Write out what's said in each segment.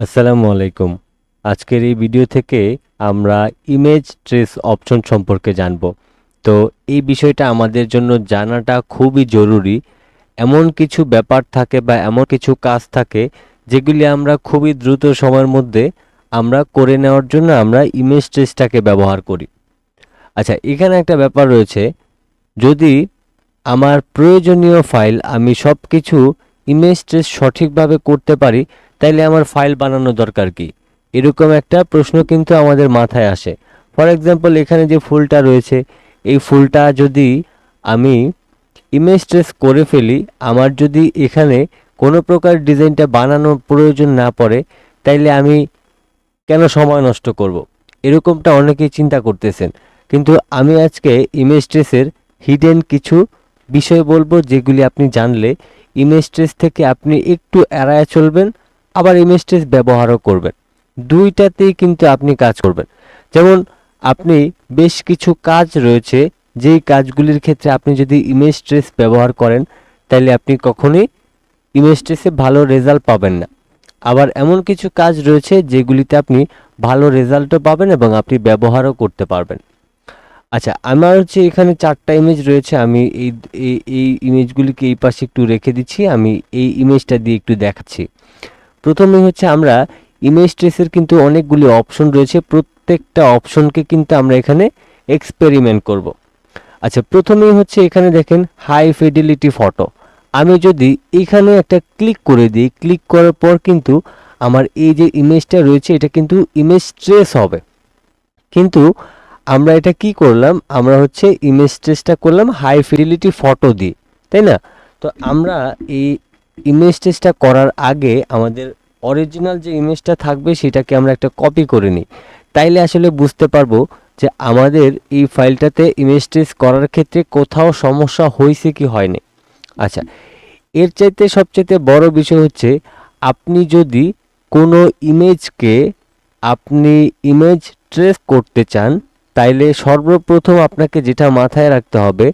আসসালামু আলাইকুম। আজকের এই ভিডিও থেকে আমরা ইমেজ ট্রেস অপশন সম্পর্কে জানব। তো এই বিষয়টা আমাদের জন্য জানাটা খুবই জরুরি। এমন কিছু ব্যাপার থাকে বা এমন কিছু কাজ থাকে যেগুলি আমরা খুবই দ্রুত সময়ের মধ্যে আমরা করে নেওয়ার জন্য আমরা ইমেজ ট্রেসটাকে ব্যবহার করি। আচ্ছা, এখানে একটা ব্যাপার রয়েছে, যদি আমার প্রয়োজনীয় ফাইল আমি সব কিছু ইমেজ ট্রেস সঠিকভাবে করতে পারি, তাইলে আমার ফাইল বানানো দরকার কি? এরকম একটা প্রশ্ন কিন্তু আমাদের মাথায় আসে। ফর এক্সাম্পল, এখানে যে ফুলটা রয়েছে, এই ফুলটা যদি আমি ইমেজ ট্রেস করে ফেলি, আমার যদি এখানে কোনো প্রকার ডিজাইনটা বানানোর প্রয়োজন না পড়ে, তাইলে আমি কেন সময় নষ্ট করব? এরকমটা অনেকেই চিন্তা করতেছেন। কিন্তু আমি আজকে ইমেজ ট্রেসের হিডেন কিছু বিষয় বলবো, যেগুলি আপনি জানলে ইমেজ ট্রেস থেকে আপনি একটু এড়ায় চলবেন, আবার ইমেজ ট্রেস ব্যবহারও করবেন। দুইটাতেই কিন্তু আপনি কাজ করবেন। যেমন, আপনি বেশ কিছু কাজ রয়েছে, যেই কাজগুলির ক্ষেত্রে আপনি যদি ইমেজ ট্রেস ব্যবহার করেন, তাহলে আপনি কখনোই ইমেজ ট্রেসে ভালো রেজাল্ট পাবেন না। আবার এমন কিছু কাজ রয়েছে যেগুলিতে আপনি ভালো রেজাল্টও পাবেন এবং আপনি ব্যবহারও করতে পারবেন। আচ্ছা, আমার হচ্ছে এখানে 4টা ইমেজ রয়েছে। আমি এই এই এই ইমেজগুলিকে এই পাশে একটু রেখে দিচ্ছি। আমি এই ইমেজটা দিয়ে একটু দেখাচ্ছি। প্রথমে হচ্ছে আমরা ইমেজ ট্রেসের কিন্তু অনেকগুলি অপশন রয়েছে। প্রত্যেকটা অপশনকে কিন্তু আমরা এখানে এক্সপেরিমেন্ট করব। আচ্ছা, প্রথমেই হচ্ছে এখানে দেখেন হাই ফিডেলিটি ফটো। আমি যদি এখানে একটা ক্লিক করে দিই, ক্লিক করার পর কিন্তু আমার এই যে ইমেজটা রয়েছে, এটা কিন্তু ইমেজ ট্রেস হবে। কিন্তু আমরা এটা কি করলাম, আমরা হচ্ছে ইমেজ ট্রেসটা করলাম হাই ফিডেলিটি ফটো দিয়ে, তাই না? তো আমরা এই ইমেজ ট্রেসটা করার আগে আমাদের অরিজিনাল যে ইমেজটা থাকবে সেটাকে আমরা একটা কপি করে নিই। তাইলে আসলে বুঝতে পারবো যে আমাদের এই ফাইলটাতে ইমেজ ট্রেস করার ক্ষেত্রে কোথাও সমস্যা হয়েছে কি হয়নি। আচ্ছা, এর চাইতে সবচেয়ে বড় বিষয় হচ্ছে, আপনি যদি কোনো ইমেজকে আপনি ইমেজ ট্রেস করতে চান, তাইলে সর্বপ্রথম আপনাকে যেটা মাথায় রাখতে হবে,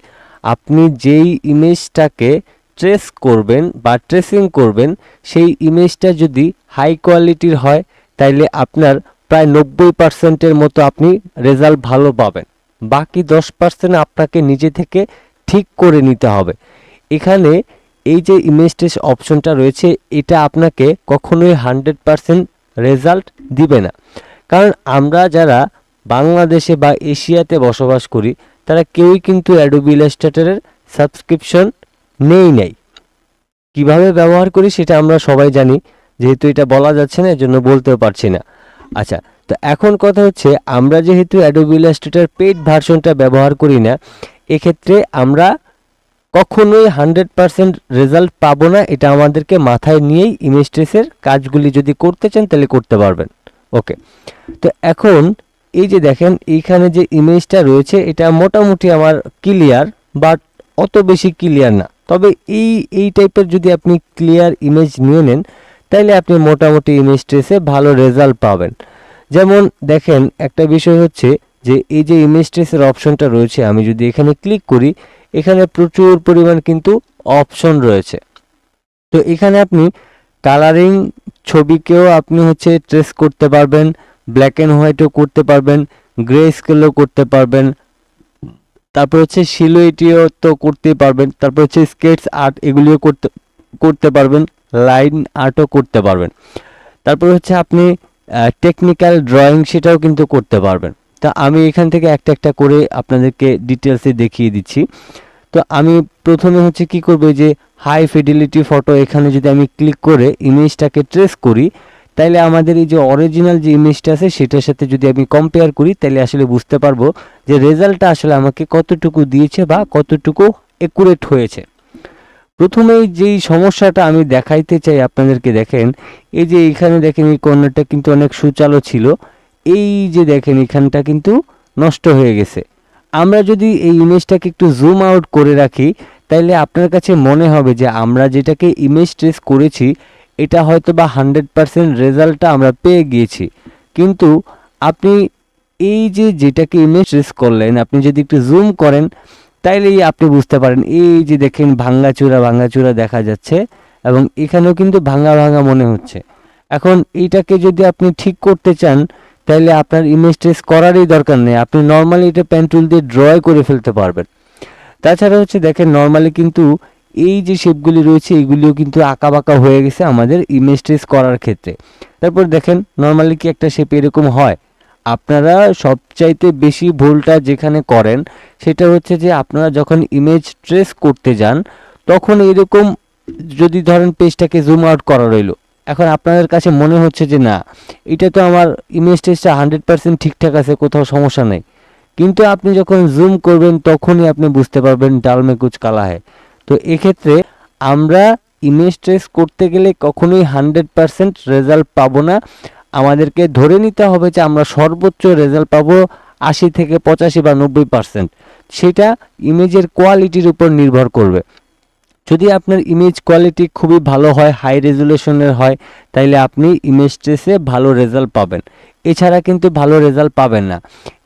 আপনি যেই ইমেজটাকে ট্রেস করবেন বা ট্রেসিং করবেন, সেই ইমেজটা যদি হাই কোয়ালিটির হয়, তাইলে আপনার প্রায় 90%-এর মতো আপনি রেজাল্ট ভালো পাবেন। বাকি 10% আপনাকে নিজে থেকে ঠিক করে নিতে হবে। এখানে এই যে ইমেজ ট্রেস অপশনটা রয়েছে, এটা আপনাকে কখনোই 100% রেজাল্ট দিবে না। কারণ আমরা যারা বাংলাদেশে বা এশিয়াতে বসবাস করি, তারা কেউই কিন্তু অ্যাডোবি ইলাস্ট্রেটরের সাবস্ক্রিপশন নেই। কিভাবে ব্যবহার করি সেটা আমরা সবাই জানি, যেহেতু এটা বলা যাচ্ছে না, এজন্য বলতেও পারছি না। আচ্ছা, তো এখন কথা হচ্ছে, আমরা যেহেতু অ্যাডোবি ইলাস্ট্রেটর পেইড ভার্সনটা ব্যবহার করি না, এক্ষেত্রে আমরা কখনোই 100% রেজাল্ট পাবো না। এটা আমাদেরকে মাথায় নিয়েই ইমেজ ট্রেসের কাজগুলি যদি করতে চান, তাহলে করতে পারবেন। ওকে, তো এখন এই যে দেখেন এইখানে যে ইমেজটা রয়েছে, এটা মোটামুটি আমার ক্লিয়ার, বাট অত বেশি ক্লিয়ার না। তবে এই টাইপের যদি আপনি ক্লিয়ার ইমেজ নিয়ে নেন, তাহলে আপনি মোটামুটি ইমেজ ট্রেসে ভালো রেজাল্ট পাবেন। যেমন দেখেন, একটা বিষয় হচ্ছে যে এই যে ইমেজ ট্রেসের অপশনটা রয়েছে, আমি যদি এখানে ক্লিক করি, এখানে প্রচুর পরিমাণ কিন্তু অপশন রয়েছে। তো এখানে আপনি কালারিং ছবিকেও আপনি হচ্ছে ট্রেস করতে পারবেন, ব্ল্যাক অ্যান্ড হোয়াইটও করতে পারবেন, গ্রে স্কেলও করতে পারবেন, তারপর হচ্ছে সিলুয়েটিও তো করতেই পারবেন, তারপর হচ্ছে স্কেটস আর্ট এগুলিও করতে পারবেন, লাইন আর্টও করতে পারবেন, তারপর হচ্ছে আপনি টেকনিক্যাল ড্রয়িং সেটাও কিন্তু করতে পারবেন। তা আমি এখান থেকে একটা একটা করে আপনাদেরকে ডিটেলসে দেখিয়ে দিচ্ছি। তো আমি প্রথমে হচ্ছে কি করব, যে হাই ফিডেলিটি ফটো, এখানে যদি আমি ক্লিক করে ইমেজটাকে ট্রেস করি, তাইলে আমাদের এই যে অরিজিনাল যে ইমেজটা আছে সেটার সাথে যদি আমি কম্পেয়ার করি, তাহলে আসলে বুঝতে পারবো যে রেজাল্টটা আসলে আমাকে কতটুকু দিয়েছে বা কতটুকু একুরেট হয়েছে। প্রথমেই যেই সমস্যাটা আমি দেখাইতে চাই আপনাদেরকে, দেখেন এই যে এখানে দেখেন এই কর্নারটা কিন্তু অনেক সুচালো ছিল, এই যে দেখেন এখানটা কিন্তু নষ্ট হয়ে গেছে। আমরা যদি এই ইমেজটাকে একটু জুম আউট করে রাখি, তাইলে আপনার কাছে মনে হবে যে আমরা যেটাকে ইমেজ ট্রেস করেছি, এটা হয়তো বা 100% রেজাল্টটা আমরা পেয়ে গিয়েছি। কিন্তু আপনি এই যে যেটাকে ইমেজ ট্রেস করলেন, আপনি যদি একটু জুম করেন, তাইলেই আপনি বুঝতে পারেন, এই যে দেখেন ভাঙ্গাচুরা দেখা যাচ্ছে, এবং এখানেও কিন্তু ভাঙা ভাঙা মনে হচ্ছে। এখন এইটাকে যদি আপনি ঠিক করতে চান তাহলে আপনার ইমেজ ট্রেস করারই দরকার নেই, আপনি নর্মালি এটা পেন টুল দিয়ে ড্র করে ফেলতে পারবেন। তাছাড়া হচ্ছে দেখেন নর্মালি কিন্তু এই যে শেপগুলি রয়েছে এইগুলিও কিন্তু আঁকা বাঁকা হয়ে গেছে আমাদের ইমেজ ট্রেস করার ক্ষেত্রে। তারপর দেখেন নর্মালি কি একটা শেপ এরকম হয়। আপনারা সবচাইতে বেশি ভুলটা যেখানে করেন সেটা হচ্ছে যে আপনারা যখন ইমেজ ট্রেস করতে যান তখন এরকম যদি ধরেন পেজটাকে জুম আউট করা রইলো, এখন আপনাদের কাছে মনে হচ্ছে যে না এটা তো আমার ইমেজ ট্রেসটা 100% ঠিকঠাক আছে, কোথাও সমস্যা নেই, কিন্তু আপনি যখন জুম করবেন তখনই আপনি বুঝতে পারবেন ডাল মে কুচ কালা है। তো এক্ষেত্রে আমরা ইমেজ ট্রেস করতে গেলে কখনোই 100% রেজাল্ট পাবো না, আমাদেরকে ধরে নিতে হবে যে আমরা সর্বোচ্চ রেজাল্ট পাবো 80 থেকে 85 বা 90%। সেটা ইমেজের কোয়ালিটির উপর নির্ভর করবে। যদি আপনার ইমেজ কোয়ালিটি খুবই ভালো হয়, হাই রেজুলেশনের হয়, তাইলে আপনি ইমেজ ট্রেসে ভালো রেজাল্ট পাবেন, এছাড়া কিন্তু ভালো রেজাল্ট পাবেন না।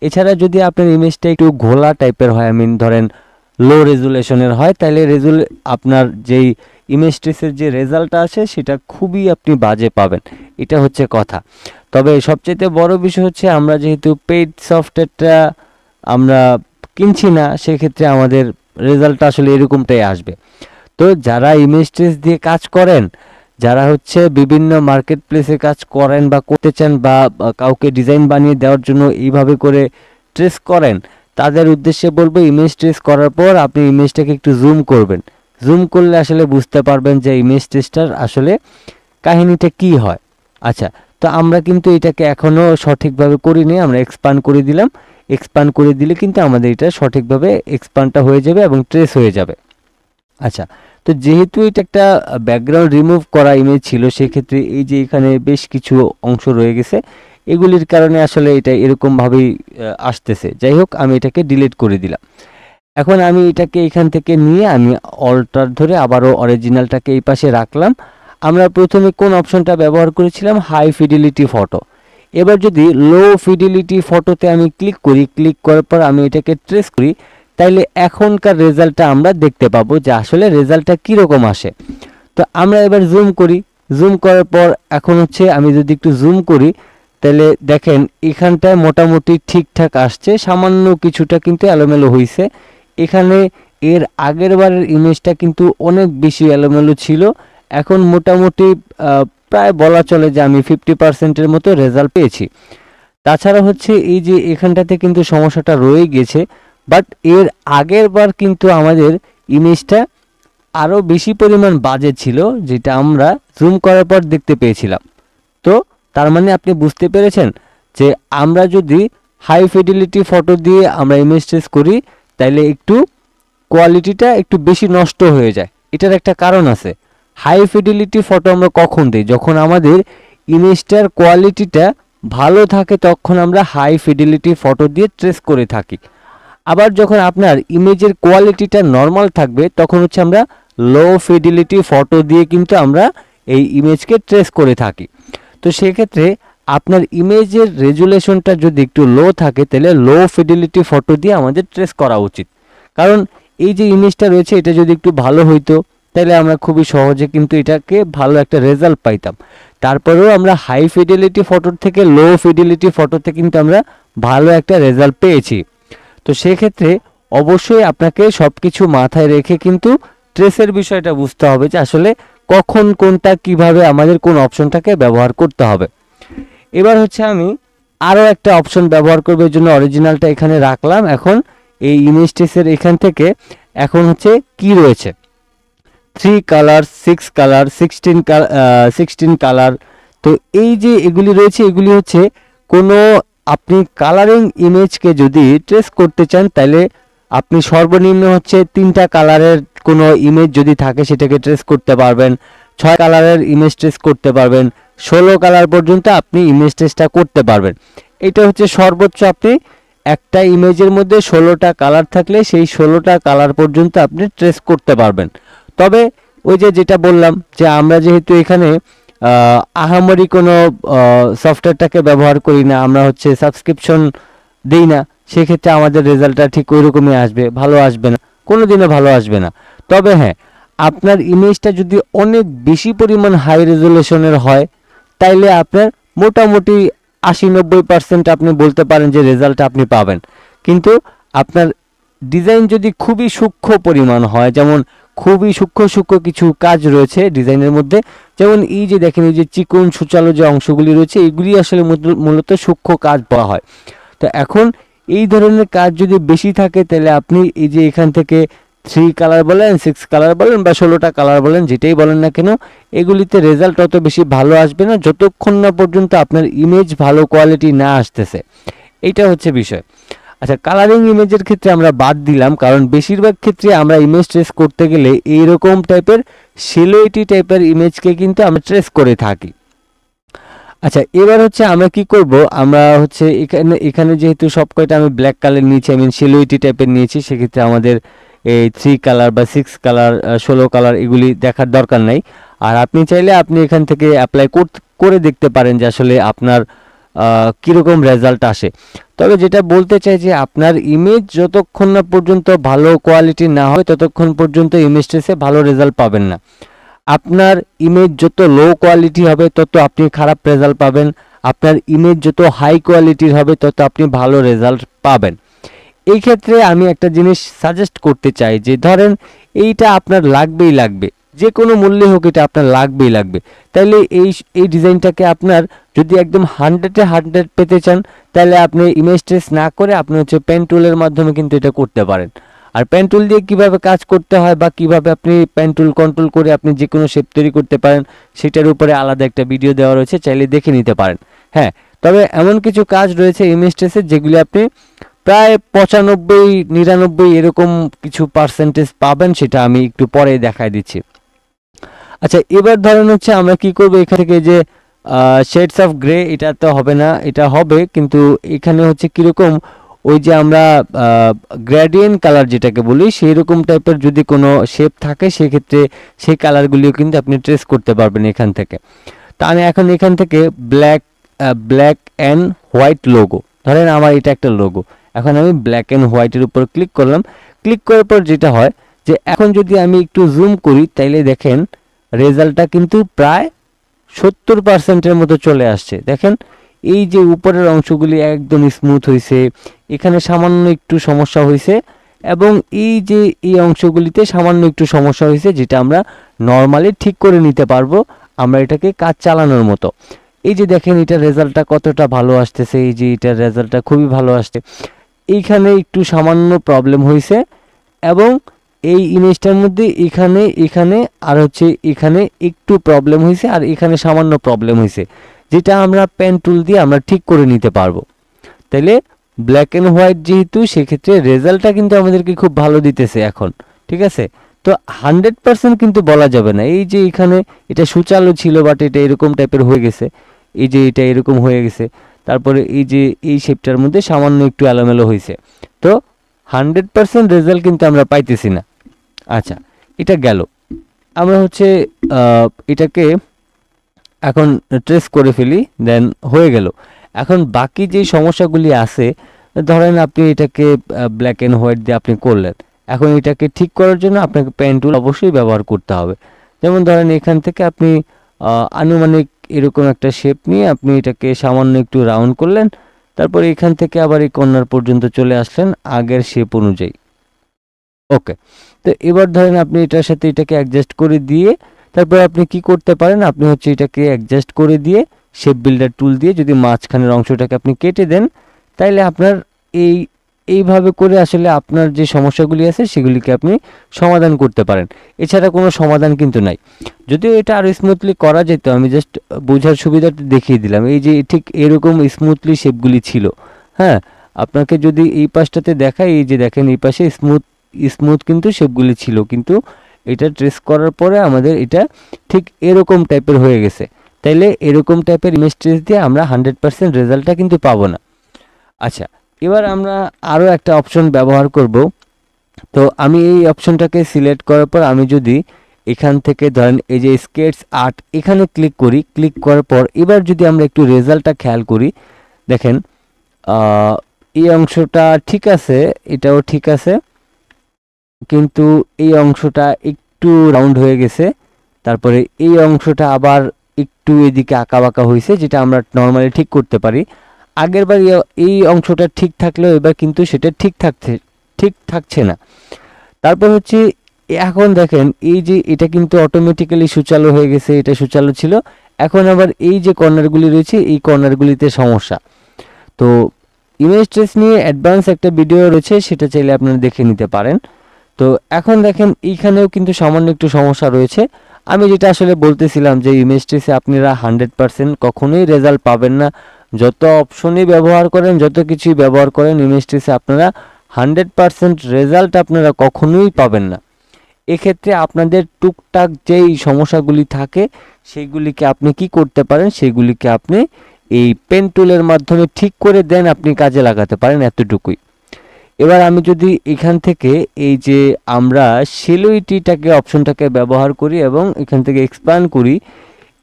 এছাড়া যদি আপনার ইমেজটা একটু ঘোলা টাইপের হয়, ধরেন লো রেজুলেশনের হয়, তাহলে আপনার যেই ইমেজ ট্রেসের যে রেজাল্টটা আসে সেটা খুবই আপনি বাজে পাবেন, এটা হচ্ছে কথা। তবে সবচেয়ে বড় বিষয় হচ্ছে আমরা যেহেতু পেইড সফটওয়্যারটা আমরা কিনছি না, সেক্ষেত্রে আমাদের রেজাল্টটা আসলে এরকমটাই আসবে। তো যারা ইমেজ ট্রেস দিয়ে কাজ করেন, যারা হচ্ছে বিভিন্ন মার্কেট প্লেসে কাজ করেন বা করতে চান বা কাউকে ডিজাইন বানিয়ে দেওয়ার জন্য এইভাবে করে ট্রেস করেন, তাদের উদ্দেশ্যে বলবো ইমেজ ট্রেস করার পর আপনি ইমেজটাকে একটু জুম করবেন। জুম করলে আসলে বুঝতে পারবেন যে ইমেজ ট্রেসটার আসলে কাহিনীটা কি হয়। আচ্ছা, তো আমরা কিন্তু এটাকে এখনও সঠিকভাবে করিনি, আমরা এক্সপান্ড করে দিলাম। এক্সপান্ড করে দিলে কিন্তু আমাদের এটা সঠিকভাবে এক্সপান্ডটা হয়ে যাবে এবং ট্রেস হয়ে যাবে। আচ্ছা, তো যেহেতু এটা একটা ব্যাকগ্রাউন্ড রিমুভ করা ইমেজ ছিল, সেক্ষেত্রে এই যে এখানে বেশ কিছু অংশ রয়ে গেছে, এগুলির কারণে আসলে এটা এরকমভাবেই আসতেছে। যাই হোক, আমি এটাকে ডিলিট করে দিলাম। এখন আমি এটাকে এখান থেকে নিয়ে আমি অল্টার ধরে আবারও অরিজিনালটাকে এই পাশে রাখলাম। আমরা প্রথমে কোন অপশনটা ব্যবহার করেছিলাম? High fidelity photo. এবার যদি লো ফিডিলিটি ফটোতে আমি ক্লিক করি, ক্লিক করার পর আমি এটাকে ট্রেস করি, তাইলে এখনকার রেজাল্টটা আমরা দেখতে পাবো যে আসলে রেজাল্টটা কীরকম আসে। তো আমরা এবার জুম করি, জুম করার পর এখন হচ্ছে আমি যদি একটু জুম করি তাহলে দেখেন এখানটায় মোটামুটি ঠিকঠাক আসছে, সামান্য কিছুটা কিন্তু এলোমেলো হয়েছে। এখানে এর আগের বারের ইমেজটা কিন্তু অনেক বেশি এলোমেলো ছিল, এখন মোটামুটি প্রায় বলা চলে যে আমি 50%-এর মতো রেজাল্ট পেয়েছি। তাছাড়া হচ্ছে এই যে এখানটাতে কিন্তু সমস্যাটা রয়ে গেছে, বাট এর আগের বার কিন্তু আমাদের ইমেজটা আরও বেশি পরিমাণ বাজে ছিল, যেটা আমরা জুম করার পর দেখতে পেয়েছিলাম। তো তার মানে আপনি বুঝতে পেরেছেন যে আমরা যদি হাই ফিডিলিটি ফটো দিয়ে আমরা ইমেজ ট্রেস করি তাইলে একটু কোয়ালিটিটা একটু বেশি নষ্ট হয়ে যায়। এটার একটা কারণ আছে। হাই ফিডিলিটি ফটো আমরা কখন দিই? যখন আমাদের ইমেজটার কোয়ালিটিটা ভালো থাকে তখন আমরা হাই ফিডিলিটি ফটো দিয়ে ট্রেস করে থাকি। আবার যখন আপনার ইমেজের কোয়ালিটিটা নর্মাল থাকবে তখন হচ্ছে আমরা লো ফিডিলিটি ফটো দিয়ে কিন্তু আমরা এই ইমেজকে ট্রেস করে থাকি। তো সেক্ষেত্রে আপনার ইমেজের রেজুলেশনটা যদি একটু লো থাকে তাহলে লো ফিডিলিটি ফটো দিয়ে আমাদের ট্রেস করা উচিত। কারণ এই যে ইমেজটা রয়েছে এটা যদি একটু ভালো হইতো তাহলে আমরা খুবই সহজে কিন্তু এটাকে ভালো একটা রেজাল্ট পাইতাম। তারপরেও আমরা হাই ফিডিলিটি ফটোর থেকে লো ফিডিলিটি ফটোতে কিন্তু আমরা ভালো একটা রেজাল্ট পেয়েছি। তো সেক্ষেত্রে অবশ্যই আপনাকে সব কিছু মাথায় রেখে কিন্তু ট্রেসের বিষয়টা বুঝতে হবে যে আসলে কখন কোনটা কিভাবে আমাদের কোন অপশনটাকে ব্যবহার করতে হবে। এবার হচ্ছে আমি আরও একটা অপশন ব্যবহার করব, এর জন্য অরিজিনালটা এখানে রাখলাম। এখন এই ইমেজ ট্রেসের এখান থেকে এখন হচ্ছে কি রয়েছে 3 কালার, 6 কালার, 16 কালার। তো এই যে এগুলি রয়েছে এগুলি হচ্ছে কোনো আপনি কালারিং ইমেজকে যদি ট্রেস করতে চান তাহলে আপনি সর্বনিম্ন হচ্ছে 3টা কালারের কোনো ইমেজ যদি থাকে সেটাকে ট্রেস করতে পারবেন, 6 কালারের ইমেজ ট্রেস করতে পারবেন, 16 কালার পর্যন্ত আপনি ইমেজ ট্রেসটা করতে পারবেন। এটা হচ্ছে সর্বোচ্চ, আপনি একটা ইমেজের মধ্যে 16টা কালার থাকলে সেই 16টা কালার পর্যন্ত আপনি ট্রেস করতে পারবেন। তবে ওই যে যেটা বললাম যে আমরা যেহেতু এখানে আহামরি কোনো সফটওয়্যারটাকে ব্যবহার করি না, আমরা হচ্ছে সাবস্ক্রিপশন দিই না, সেক্ষেত্রে আমাদের রেজাল্টটা ঠিক ওই রকমই আসবে, ভালো আসবে না, কোনো দিনও ভালো আসবে না। তবে হ্যাঁ, আপনার ইমেজটা যদি অনেক বেশি পরিমাণ হাই রেজুলেশনের হয় তাইলে আপনার মোটামুটি 80-90% আপনি বলতে পারেন যে রেজাল্টটা আপনি পাবেন। কিন্তু আপনার ডিজাইন যদি খুবই সূক্ষ্ম পরিমাণ হয়, যেমন খুবই সূক্ষ্ম সূক্ষ্ম কিছু কাজ রয়েছে ডিজাইনের মধ্যে, যেমন এই যে দেখেন এই যে চিকন সুচালো যে অংশগুলি রয়েছে, এগুলি আসলে মূলত সূক্ষ্ম কাজ বলা হয়। তো এখন এই ধরনের কাজ যদি বেশি থাকে তাহলে আপনি এই যে এখান থেকে 3 কালার বলেন, 6 কালার বলেন বা 16টা কালার বলেন, যেটাই বলেন না কেন, এগুলিতে রেজাল্ট অত বেশি ভালো আসবে না যতক্ষণ না পর্যন্ত আপনার ইমেজ ভালো কোয়ালিটি না আসতেছে। এইটা হচ্ছে বিষয়। আচ্ছা, কালারিং ইমেজের ক্ষেত্রে আমরা বাদ দিলাম, কারণ বেশিরভাগ ক্ষেত্রে আমরা ইমেজ ট্রেস করতে গেলে এইরকম টাইপের সিলুয়েটি টাইপের ইমেজকে কিন্তু আমরা ট্রেস করে থাকি। আচ্ছা, এবার হচ্ছে আমরা কি করব, আমরা হচ্ছে এখানে যেহেতু সব কয়টা আমি ব্ল্যাক কালার নিয়েছি, আমি সিলুয়েটি টাইপের নিয়েছি, সেক্ষেত্রে আমাদের এই 3 কালার বা 6 কালার 16 কালার এগুলি দেখার দরকার নাই। আর আপনি চাইলে আপনি এখান থেকে অ্যাপ্লাই করে দেখতে পারেন যে আসলে আপনার কীরকম রেজাল্ট আসে। তবে যেটা বলতে চাই যে আপনার ইমেজ যতক্ষণ না পর্যন্ত ভালো কোয়ালিটি না হয় ততক্ষণ পর্যন্ত ইমেজ ট্রেসে ভালো রেজাল্ট পাবেন না। আপনার ইমেজ যত লো কোয়ালিটি হবে তত আপনি খারাপ রেজাল্ট পাবেন, আপনার ইমেজ যত হাই কোয়ালিটির হবে তত আপনি ভালো রেজাল্ট পাবেন। এই ক্ষেত্রে আমি একটা জিনিস সাজেস্ট করতে চাই যে ধরেন এইটা আপনার লাগবেই লাগবে, যে কোনো মূল্যে হোক এটা আপনার লাগবেই লাগবে। তাহলে এই ডিজাইনটাকে আপনার যদি একদম 100-এ 100 পেতে চান, তাহলে আপনি ইমেজ ট্রেস না করে আপনি হচ্ছে পেন টুলের মাধ্যমে কিন্তু এটা করতে পারেন। আর পেন টুল দিয়ে কীভাবে কাজ করতে হয় বা কীভাবে আপনি পেন টুল কন্ট্রোল করে আপনি যে কোনো শেপ তৈরি করতে পারেন, সেটার উপরে আলাদা একটা ভিডিও দেওয়া রয়েছে, চাইলে দেখে নিতে পারেন। হ্যাঁ, তবে এমন কিছু কাজ রয়েছে ইমেজ ট্রেসের যেগুলি আপনি প্রায় 95-99 এরকম কিছু পার্সেন্টেজ পাবেন, সেটা আমি একটু পরে দেখায় দিচ্ছি। আচ্ছা, এবার ধরেন হচ্ছে আমরা কি করব, এখান থেকে যে শেডস অফ গ্রে, এটা তো হবে না, এটা হবে, কিন্তু এখানে হচ্ছে কীরকম ওই যে আমরা গ্রেডিয়েন্ট কালার যেটাকে বলি সেই রকম টাইপের যদি কোনো শেপ থাকে সেক্ষেত্রে সেই কালারগুলিও কিন্তু আপনি ট্রেস করতে পারবেন এখান থেকে। তা আমি এখন এখান থেকে ব্ল্যাক অ্যান্ড হোয়াইট লোগো, ধরেন আমার এটা একটা লোগো, এখন আমি ব্ল্যাক অ্যান্ড হোয়াইটের উপর ক্লিক করলাম। ক্লিক করার পর যেটা হয় যে এখন যদি আমি একটু জুম করি তাইলে দেখেন রেজাল্টটা কিন্তু প্রায় 70%-এর মতো চলে আসছে। দেখেন এই যে উপরের অংশগুলি একদম স্মুথ হয়েছে, এখানে সামান্য একটু সমস্যা হয়েছে, এবং এই যে এই অংশগুলিতে সামান্য একটু সমস্যা হয়েছে, যেটা আমরা নর্মালি ঠিক করে নিতে পারবো আমরা এটাকে কাজ চালানোর মতো। এই যে দেখেন এটার রেজাল্টটা কতটা ভালো আসতেছে, এই যে এটার রেজাল্টটা খুবই ভালো আসছে। এইখানে একটু সামান্য প্রবলেম হয়েছে, এবং এই ইমেজটার মধ্যে এখানে আর হচ্ছে এখানে একটু প্রবলেম হয়েছে, আর এখানে সামান্য প্রবলেম হয়েছে, যেটা আমরা পেন টুল দিয়ে আমরা ঠিক করে নিতে পারবো। তাইলে ব্ল্যাক অ্যান্ড হোয়াইট যেহেতু, সেক্ষেত্রে রেজাল্টটা কিন্তু আমাদেরকে খুব ভালো দিতেছে এখন, ঠিক আছে। তো 100% কিন্তু বলা যাবে না। এই যে এখানে এটা সুচালো ছিল বাট এটা এরকম টাইপের হয়ে গেছে, এই যে এটা এরকম হয়ে গেছে, তারপরে এই যে এই শেপটার মধ্যে সামান্য একটু এলোমেলো হয়েছে, তো 100% রেজাল্ট কিন্তু আমরা পাইতেছি না। আচ্ছা, এটা গেল, আমরা হচ্ছে এটাকে এখন ট্রেস করে ফেলি, দেন হয়ে গেল। এখন বাকি যে সমস্যাগুলি আছে, ধরেন আপনি এটাকে ব্ল্যাক অ্যান্ড হোয়াইট দিয়ে আপনি করলেন, এখন এটাকে ঠিক করার জন্য আপনাকে পেন টুল অবশ্যই ব্যবহার করতে হবে। যেমন ধরেন এখান থেকে আপনি আনুমানিক এরকম একটা শেপ নিয়ে আপনি এটাকে সামান্য একটু রাউন্ড করলেন, তারপর এখান থেকে আবার এই কর্নার পর্যন্ত চলে আসলেন আগের শেপ অনুযায়ী। ওকে, তো এবার ধরেন আপনি এটার সাথে এটাকে অ্যাডজাস্ট করে দিয়ে তারপর আপনি কি করতে পারেন, আপনি হচ্ছে এটাকে অ্যাডজাস্ট করে দিয়ে শেপ বিল্ডার টুল দিয়ে যদি মাঝখানের অংশটাকে আপনি কেটে দেন, তাইলে আপনার এইভাবে করে আসলে আপনার যে সমস্যাগুলি আছে সেগুলিকে আপনি সমাধান করতে পারেন। এছাড়া কোনো সমাধান কিন্তু নাই। যদিও এটা আরও স্মুথলি করা যেত, আমি জাস্ট বোঝার সুবিধাটা দেখিয়ে দিলাম। এই যে ঠিক এরকম স্মুথলি শেপগুলি ছিল। হ্যাঁ, আপনাকে যদি এই পাশটাতে দেখাই, এই যে দেখেন এই পাশে স্মুথ কিন্তু শেপগুলি ছিল, কিন্তু এটা ট্রেস করার পরে আমাদের এটা ঠিক এরকম টাইপের হয়ে গেছে। তাইলে এরকম টাইপের ইমেজ ট্রেস দিয়ে আমরা 100% রেজাল্টটা কিন্তু পাবো না। আচ্ছা, এবার আমরা আরও একটা অপশন ব্যবহার করব। তো আমি এই অপশনটাকে সিলেক্ট করার পর আমি যদি এখান থেকে ধরেন এই যে স্কেটস আর্ট এখানে ক্লিক করি, ক্লিক করার পর এবার যদি আমরা একটু রেজাল্টটা খেয়াল করি, দেখেন এই অংশটা ঠিক আছে, এটাও ঠিক আছে, কিন্তু এই অংশটা একটু রাউন্ড হয়ে গেছে, তারপরে এই অংশটা আবার একটু এদিকে আঁকা বাঁকা হয়েছে, যেটা আমরা নর্মালি ঠিক করতে পারি। আগের বার এই অংশটা ঠিক থাকলেও এবার কিন্তু সেটা ঠিক থাকছে না। তারপর হচ্ছে এখন দেখেন এই যে এটা কিন্তু অটোমেটিক্যালি সুচালো হয়ে গেছে, এটা সুচালো ছিল। এখন আবার এই যে কর্নারগুলি রয়েছে এই কর্নারগুলিতে সমস্যা। তো ইমেজ ট্রেস নিয়ে অ্যাডভান্স একটা ভিডিও রয়েছে, সেটা চাইলে আপনারা দেখে নিতে পারেন। তো এখন দেখেন এইখানেও কিন্তু সামান্য একটু সমস্যা রয়েছে। আমি যেটা আসলে বলতেছিলাম যে ইমেজ ট্রেসে আপনারা 100% কখনোই রেজাল্ট পাবেন না। যত অপশনই ব্যবহার করেন, যত কিছুই ব্যবহার করেন, ইমেজ ট্রেসে আপনারা 100% রেজাল্ট আপনারা কখনোই পাবেন না। এক্ষেত্রে আপনাদের টুকটাক যেই সমস্যাগুলি থাকে সেইগুলিকে আপনি কি করতে পারেন, সেগুলিকে আপনি এই পেন টুলের মাধ্যমে ঠিক করে দেন, আপনি কাজে লাগাতে পারেন, এতটুকুই। এবার আমি যদি এখান থেকে এই যে আমরা সিলুইটিটাকে অপশনটাকে ব্যবহার করি এবং এখান থেকে এক্সপ্যান্ড করি,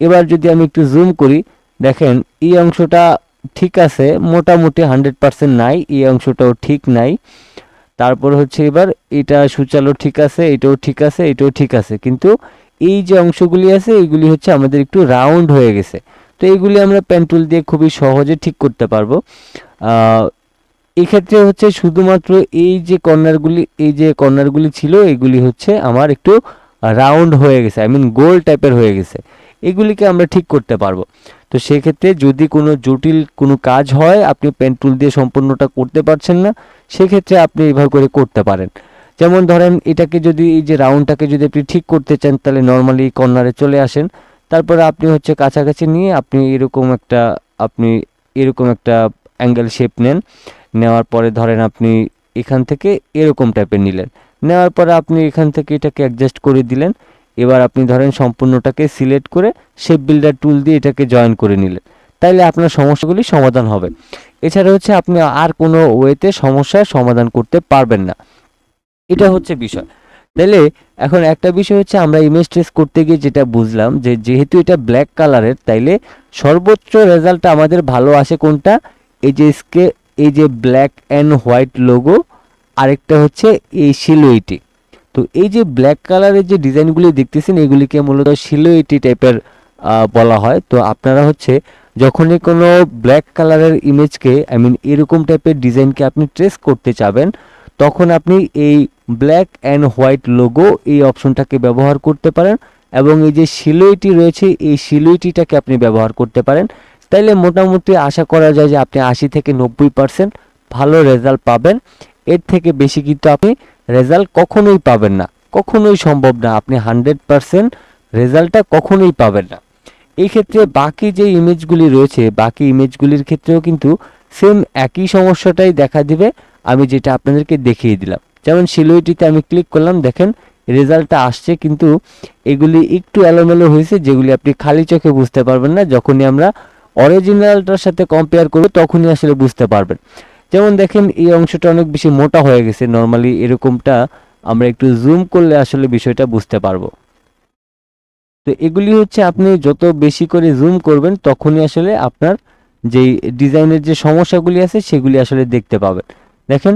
এবার যদি আমি একটু জুম করি, দেখেন এই অংশটা ঠিক আছে, মোটামুটি 100% নাই, এই অংশটাও ঠিক নাই। তারপর হচ্ছে এবার এটা সুচালো ঠিক আছে, এটাও ঠিক আছে, এটাও ঠিক আছে, কিন্তু এই যে অংশগুলি আছে এইগুলি হচ্ছে আমাদের একটু রাউন্ড হয়ে গেছে। তো এইগুলি আমরা পেন টুল দিয়ে খুবই সহজে ঠিক করতে পারবো। এক্ষেত্রে হচ্ছে শুধুমাত্র এই যে কর্নারগুলি ছিল এগুলি হচ্ছে আমার একটু রাউন্ড হয়ে গেছে, আই মিন গোল টাইপের হয়ে গেছে, এগুলিকে আমরা ঠিক করতে পারবো। তো সেক্ষেত্রে যদি কোনো জটিল কোনো কাজ হয়, আপনি পেন টুল দিয়ে সম্পূর্ণটা করতে পারছেন না, সেক্ষেত্রে আপনি এইভাবে করে করতে পারেন। যেমন ধরেন এটাকে যদি এই যে রাউন্ডটাকে যদি আপনি ঠিক করতে চান, তাহলে নর্মালি কর্নারে চলে আসেন, তারপরে আপনি হচ্ছে কাছাকাছি নিয়ে আপনি এরকম একটা অ্যাঙ্গেল শেপ নেন। নেওয়ার পরে ধরেন আপনি এখান থেকে এরকম টাইপের নিলেন, নেওয়ার পরে আপনি এখান থেকে এটাকে অ্যাডজাস্ট করে দিলেন। এবার আপনি ধরেন সম্পূর্ণটাকে সিলেক্ট করে শেপ বিল্ডার টুল দিয়ে এটাকে জয়েন করে নিলেন, তাইলে আপনার সমস্যাগুলি সমাধান হবে। এছাড়া হচ্ছে আপনি আর কোনো ওয়েতে সমস্যার সমাধান করতে পারবেন না, এটা হচ্ছে বিষয়। তাইলে এখন একটা বিষয় হচ্ছে আমরা ইমেজ ট্রেস করতে গিয়ে যেটা বুঝলাম যে যেহেতু এটা ব্ল্যাক কালারের, তাইলে সর্বোচ্চ রেজাল্টটা আমাদের ভালো আসে কোনটা, এই যে ব্ল্যাক অ্যান্ড হোয়াইট লোগো, আরেকটা হচ্ছে এই সিলুইটি। তো এই যে ব্ল্যাক কালারের যে ডিজাইনগুলি দেখতেছেন এগুলিকে মূলত সিলুইটি টাইপের বলা হয়। তো আপনারা হচ্ছে যখনই কোনো ব্ল্যাক কালারের ইমেজকে, আই মিন এরকম টাইপের ডিজাইনকে আপনি ট্রেস করতে চাবেন, তখন আপনি এই ব্ল্যাক অ্যান্ড হোয়াইট লোগো এই অপশনটাকে ব্যবহার করতে পারেন, এবং এই যে সিলুইটি রয়েছে এই সিলুইটিটাকে আপনি ব্যবহার করতে পারেন। তাইলে মোটামুটি আশা করা যায় যে আপনি 80 থেকে 90% ভালো রেজাল্ট পাবেন। এর থেকে বেশি কিন্তু আপনি রেজাল্ট কখনোই পাবেন না, কখনোই সম্ভব না, আপনি 100% রেজাল্টটা কখনোই পাবেন না। এই ক্ষেত্রে বাকি যে ইমেজগুলি রয়েছে, বাকি ইমেজগুলির ক্ষেত্রেও কিন্তু সেম একই সমস্যাটাই দেখা দিবে, আমি যেটা আপনাদেরকে দেখিয়ে দিলাম। যেমন সিলুইটিতে আমি ক্লিক করলাম, দেখেন রেজাল্টটা আসছে, কিন্তু এগুলি একটু এলোমেলো হয়েছে, যেগুলি আপনি খালি চোখে বুঝতে পারবেন না। যখনই আমরা অরিজিনালটার সাথে কম্পেয়ার করব তখনই আসলে বুঝতে পারবেন। যেমন দেখেন এই অংশটা অনেক বেশি মোটা হয়ে গেছে, নর্মালি এরকমটা আমরা একটু জুম করলে আসলে বিষয়টা বুঝতে পারবো। তো এগুলি হচ্ছে আপনি যত বেশি করে জুম করবেন তখনই আসলে আপনার যেই ডিজাইনের যে সমস্যাগুলি আছে সেগুলি আসলে দেখতে পাবেন। দেখেন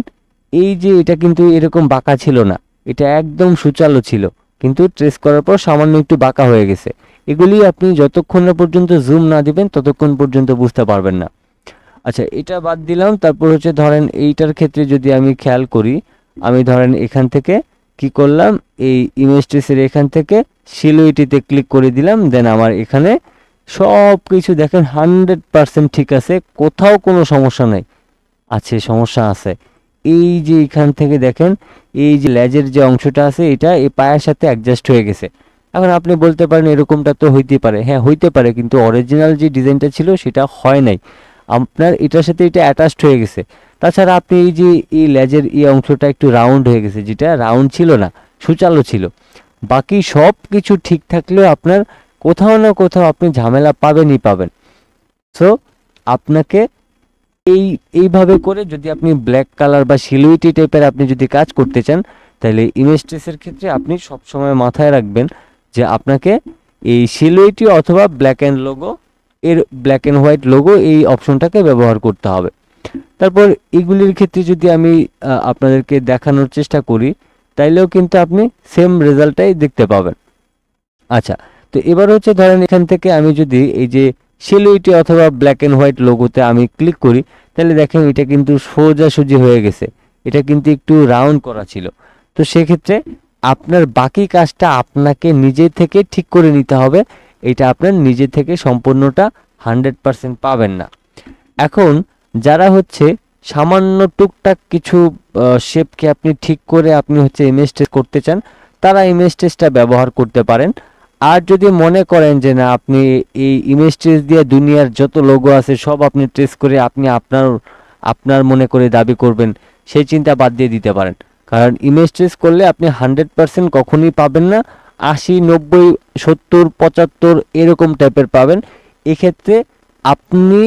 এই যে এটা কিন্তু এরকম বাঁকা ছিল না, এটা একদম সুচালো ছিল, কিন্তু ট্রেস করার পর সামান্য একটু বাঁকা হয়ে গেছে। এগুলি আপনি যতক্ষণ না পর্যন্ত জুম না দিবেন ততক্ষণ পর্যন্ত বুঝতে পারবেন না। আচ্ছা, এটা বাদ দিলাম। তারপর হচ্ছে ধরেন এইটার ক্ষেত্রে যদি আমি খেয়াল করি, আমি ধরেন এখান থেকে কি করলাম, এই ইমেজ ট্রেসের এখান থেকে সিলুইটিতে ক্লিক করে দিলাম, দেন আমার এখানে সব কিছু দেখেন 100% ঠিক আছে, কোথাও কোনো সমস্যা নাই। আছে সমস্যা আছে, এই যে এখান থেকে দেখেন এই যে লেজের যে অংশটা আছে এটা এই পায়ের সাথে অ্যাডজাস্ট হয়ে গেছে। এখন আপনি বলতে পারেন এরকমটা তো হইতে পারে, হ্যাঁ হইতে পারে, কিন্তু অরিজিনাল যে ডিজাইনটা ছিল সেটা হয় নাই, আপনার এটার সাথে এটা অ্যাটাচড হয়ে গেছে। তাছাড়া আপনি এই যে এই লেজের এই অংশটা একটু রাউন্ড হয়ে গেছে, যেটা রাউন্ড ছিল না, সুচালো ছিল। বাকি সব কিছু ঠিক থাকলেও আপনার কোথাও না কোথাও আপনি ঝামেলা পাবেনই পাবেন। সো আপনাকে এইভাবে করে যদি আপনি ব্ল্যাক কালার বা সিলুইটি টাইপের আপনি যদি কাজ করতে চান, তাহলে ইমেজ ট্রেসের ক্ষেত্রে আপনি সবসময় মাথায় রাখবেন যে আপনাকে এই সিলুইটি অথবা ব্ল্যাক অ্যান্ড হোয়াইট লোগো এই অপশনটাকে ব্যবহার করতে হবে। তারপর এগুলির ক্ষেত্রে যদি আমি আপনাদেরকে দেখানোর চেষ্টা করি, তাইলেও কিন্তু আপনি সেম রেজাল্টটাই দেখতে পাবেন। আচ্ছা, তো এবার হচ্ছে ধরেন এখান থেকে আমি যদি এই যে সিলুইটে অথবা ব্ল্যাক এন্ড হোয়াইট লোগোতে আমি ক্লিক করি, তাহলে দেখেন এটা কিন্তু সোজাসুজি হয়ে গেছে, এটা কিন্তু একটু রাউন্ড করা ছিল। তো সেক্ষেত্রে আপনার বাকি কাজটা আপনাকে নিজে থেকে ঠিক করে নিতে হবে, এটা আপনার নিজে থেকে সম্পূর্ণটা 100% পাবেন না। এখন যারা হচ্ছে সামান্য টুকটাক কিছু শেপকে আপনি ঠিক করে আপনি হচ্ছে ইমেজ ট্রেস করতে চান, তারা ইমেজ ট্রেসটা ব্যবহার করতে পারেন। আর যদি মনে করেন যে না আপনি এই ইমেজ ট্রেস দিয়ে দুনিয়ার যত লোগো আছে সব আপনি ট্রেস করে আপনি আপনার মনে করে দাবি করবেন, সেই চিন্তা বাদ দিয়ে দিতে পারেন। কারণ ইমেজ ট্রেস করলে আপনি 100% কখনোই পাবেন না, 80, 90, 70, 75 এরকম টাইপের পাবেন। এক্ষেত্রে আপনি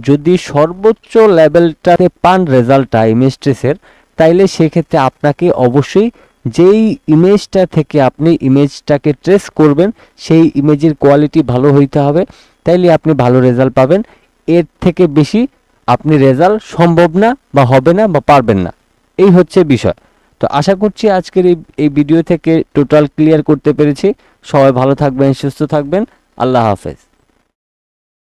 যদি সর্বোচ্চ লেভেলটাতে পান রেজাল্টটা ইমেজ ট্রেসের, তাইলে সেক্ষেত্রে আপনাকে অবশ্যই যেই ইমেজটা থেকে আপনি ইমেজটাকে ট্রেস করবেন সেই ইমেজের কোয়ালিটি ভালো হইতে হবে, তাইলে আপনি ভালো রেজাল্ট পাবেন। এর থেকে বেশি আপনি রেজাল্ট সম্ভব না বা হবে না বা পারবেন না, এই হচ্ছে বিষয়। তো আশা করছি আজকের এই ভিডিও থেকে টোটাল ক্লিয়ার করতে পেরেছি। সবাই ভালো থাকবেন, সুস্থ থাকবেন, আল্লাহ হাফেজ।